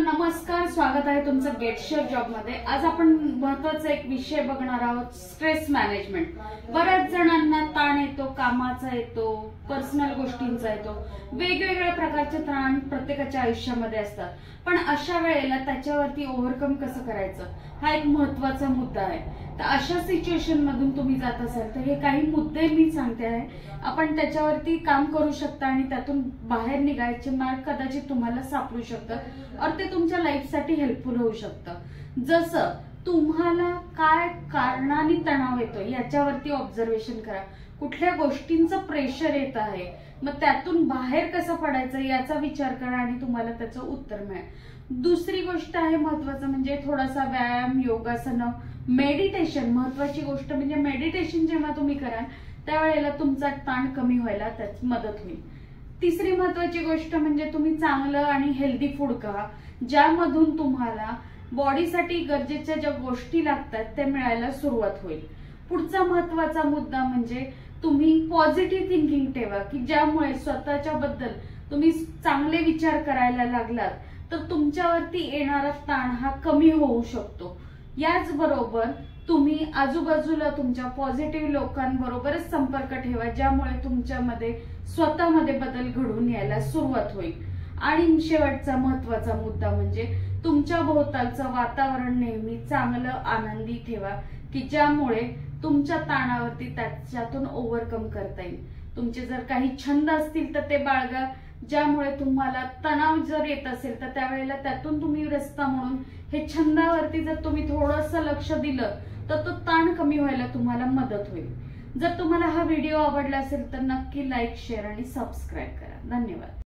नमस्कार, स्वागत आहे तुमचं गेट शेअर जॉब मध्ये। आज आपण महत्त्वाचा एक विषय बघणार आहोत, स्ट्रेस मॅनेजमेंट। बऱ्याच जणांना ताण येतो, कामाचा येतो, पर्सनल गोष्टींचा येतो, वेगवेगळ्या प्रकारचे ताण प्रत्येकाच्या आयुष्यामध्ये असतात। पण अशा वेळेला त्याच्यावरती ओव्हरकम कसं करायचं हा एक महत्त्वाचा मुद्दा आहे। तर अशा सिच्युएशन मधून तुम्ही जात असाल तर हे काही मुद्दे मी सांगते आहे, आपण त्याच्यावरती काम करू शकता आणि त्यातून बाहेर निघायचे मार्ग कदाचित तुम्हाला सापडू शकतात और ते तुमच्या लाईफसाठी हेल्पफुल होऊ शकतं। जसं तुम्हाला काय कारणाने तणाव येतो याच्यावरती ऑब्झर्वेशन करा, कुठल्या गोष्टींचं प्रेशर येत आहे, मग त्यातून बाहेर कसं पडायचं याचा विचार करा आणि तुम्हाला त्याचं उत्तर मिळेल। दुसरी गोष्ट आहे महत्त्वाचं म्हणजे थोडासा व्यायाम, योगासन, मेडिटेशन। महत्त्वाची गोष्ट म्हणजे मेडिटेशन जेव्हा तुम्ही कराल त्यावेळेला तुमचा ताण कमी व्हायला त्याची मदत होईल। तिसरी महत्त्वाची गोष्ट म्हणजे तुम्ही चांगलं आणि हेल्दी फूड खा, ज्यामधून तुम्हाला बॉडीसाठी गरजेच्या ज्या गोष्टी लागतात ते मिळायला सुरुवात होईल। पुढचा महत्त्वाचा मुद्दा म्हणजे तुम्ही पॉझिटिव्ह थिंकिंग ठेवा की ज्यामुळे स्वतःच्या बद्दल तुम्ही चांगले विचार करायला लागलात तर तुमच्यावरती येणारा ताण हा कमी होऊ शकतो। याचबरोबर तुम्ही आजूबाजूला तुमच्या पॉझिटिव्ह लोकांबरोबरच संपर्क ठेवा, ज्यामुळे तुमच्यामध्ये स्वतःमध्ये बदल घडून यायला सुरुवात होईल। आणि शेवटचा महत्त्वाचा मुद्दा म्हणजे तुमच्या भोवतालचं वातावरण नेहमी चांगलं, आनंदी ठेवा की ज्यामुळे तुमच्या ताणावरती त्याच्यातून ओव्हरकम करता येईल। तुमचे जर काही छंद असतील तर ते बाळगा, ज्यामुळे तुम्हाला तणाव जर येत असेल तर त्यावेळेला त्यातून तुम्ही रस्ता म्हणून हे छंदावरती जर तुम्ही थोडंसं लक्ष दिलं तर तो ताण कमी व्हायला तुम्हाला मदत होईल। जर तुम्हाला हा व्हिडिओ आवडला असेल तर नक्की लाईक, शेअर आणि सबस्क्राईब करा। धन्यवाद।